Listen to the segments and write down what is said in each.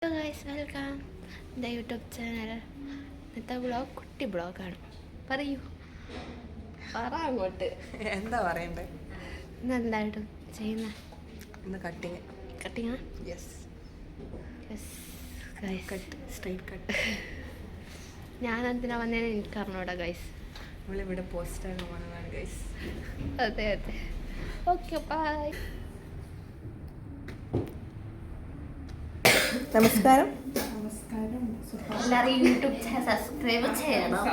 Hello guys, welcome എൻ്റെ YouTube channel. ഇന്നത്തെ blog കുട്ടി ബ്ലോഗാണ്. പറയൂ, പറ അങ്ങോട്ട്. എന്താ പറയണ്ടേ? ഇന്ന് എന്തായിട്ടും ചെയ്യുന്ന ഇന്ന് കട്ടിങ്ങാ? Yes, cut, straight cut. ഞാൻ എന്തിനാ വന്നേന്ന് എനിക്ക് അറിഞ്ഞൂടാ ഗൈസ്. നമ്മളിവിടെ പോസ്റ്റ് ആകാൻ ഗൈസ്. അതെ അതെ, ഓക്കെ ബൈ. നമസ്കാരം. എല്ലാവരും യൂട്യൂബ് ചാനൽ സബ്സ്ക്രൈബ് ചെയ്യണം.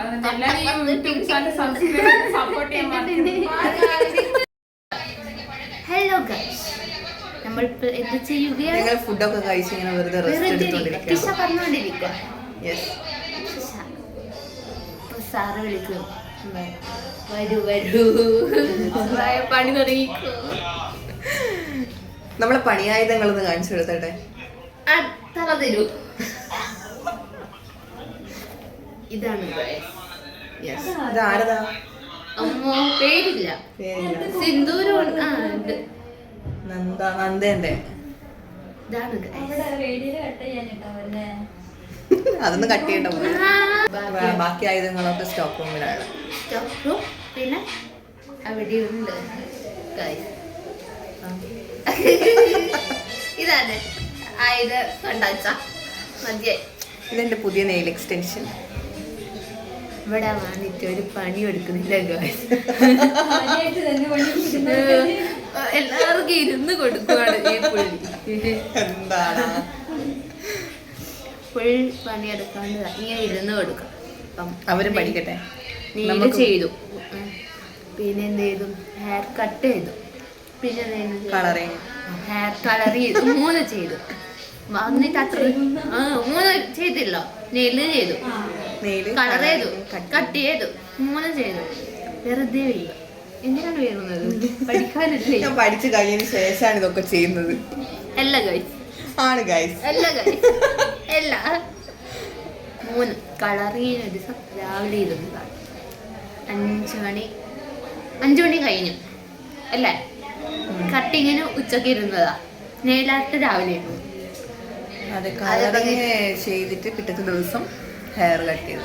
ഹലോ ഗൈസ്, നമ്മളിപ്പോൾ എന്ത് ചെയ്യുകയാണ്? ഞങ്ങൾ ഫുഡൊക്കെ കഴിച്ച് ഇങ്ങനെ വെറുതെ റെസ്റ്റ് എടുത്തോണ്ടിരിക്കുക. പറഞ്ഞുകൊണ്ടിരിക്കുക. യെസ്. സാറ് വിളിക്കും, വരൂ വരൂ, പണി തുടങ്ങിക്കോ. നമ്മളെ പണിയായുധങ്ങളൊന്ന് കാണിച്ചു കൊടുത്തട്ടെ. തല തരൂ. ഇതാണ് ഇതാരതാ? അമ്മോ, പേരില്ല. സിന്ദൂരം ഉണ്ട്. നന്ദേന്റെ. ഇതാണ് അതൊന്ന് കട്ട് ചെയ്യണ്ട. ബാക്കി ആയുധങ്ങളൊക്കെ സ്റ്റോക്ക് റൂമിലാണ്. സ്റ്റോക്ക് റൂം പിന്നെ അവിടെ ഉണ്ട്. ഇതാണ് ആയുധ കണ്ടാച്ച മതിയായി. ഇതെന്റെ പുതിയ നെയിൽ എക്സ്റ്റൻഷൻ. ഇവിടെ വന്നിട്ട് ഒരു പണി എടുക്കുന്നില്ല. എല്ലാവർക്കും ഇരുന്ന് കൊടുക്കുവാണ് ഈ പുള്ളി. എന്താണ് ഫുൾ പണി എടുക്കാണ്ട് ഇങ്ങനെ ഇരുന്ന് കൊടുക്കും. അപ്പം അവരും പഠിക്കട്ടെ. നെയിൽ ചെയ്തു, പിന്നെ എന്ത് ചെയ്തു, ഹെയർ കട്ട് ചെയ്തു, പിന്നെ കളറിങ്, ഹെയർ കളർ ചെയ്തു, 3 ചെയ്തു. വന്നിട്ട് അത്ര 3 ചെയ്തില്ല. നെയില് ചെയ്തു, കളർ ചെയ്തു, കട്ട് ചെയ്തു, 3 ചെയ്തു. വെറുതെ ഇല്ല. എന്തിനാണ് വരുന്നത്? പഠിക്കാനല്ലേ? ഞാൻ പഠിച്ചു കഴിഞ്ഞതിന് ശേഷമാണ് ഇതൊക്കെ ചെയ്യുന്നത്. അല്ല ഗൈസ്, ആണ് ഗൈസ്, അല്ല ഗൈസ്, അല്ല. 3 കളർ ചെയ്യുന്ന ഒരു ദിവസം രാവിലെ ഇരുന്നതാണ്. 5 മണി കഴിഞ്ഞു അല്ലേ? കട്ടിങ്ങിന് ഉച്ചക്ക് ഇരുന്നതാ. നെയിലാർട്ട് രാവിലെ ഇരുന്നു. അതെ, കളറിങ് ചെയ്തിട്ട് പിറ്റത്തെ ദിവസം ഹെയർ കട്ട് ചെയ്തു.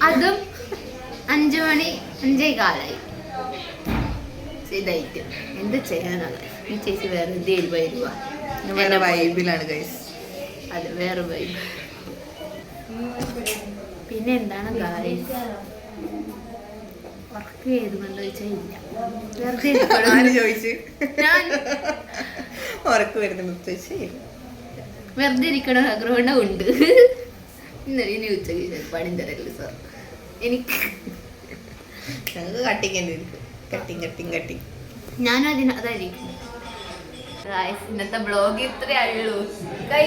അതും 5 മണി 5:15 ഇതായിട്ട് എന്ത് ചെയ്യാനാണ് ഈ ചേച്ചി? വേറെ വേറെ വൈബിലാണ് ഗൈസ്. അത് വേറെ വൈബ്. പിന്നെ എന്താണ് ഗൈസ്, വർക്ക് ചെയ്തുകൊണ്ടോ ചോദിച്ചാൽ ഇല്ല. വെറുതെ ചോദിച്ചു ഉറക്ക് വരുന്ന വെറുതെ ഇരിക്കണ ആഗ്രഹം ഉണ്ട്. ഇന്നലെ ഇനി ഉച്ചക്ക് പണി തരല്ലേ സാർ എനിക്ക്. ഞങ്ങൾക്ക് കട്ടിങ് ഞാനും അതായിരിക്കും. ഇന്നത്തെ ബ്ലോഗ് ഇത്രയേ ഉള്ളൂ. ബൈ.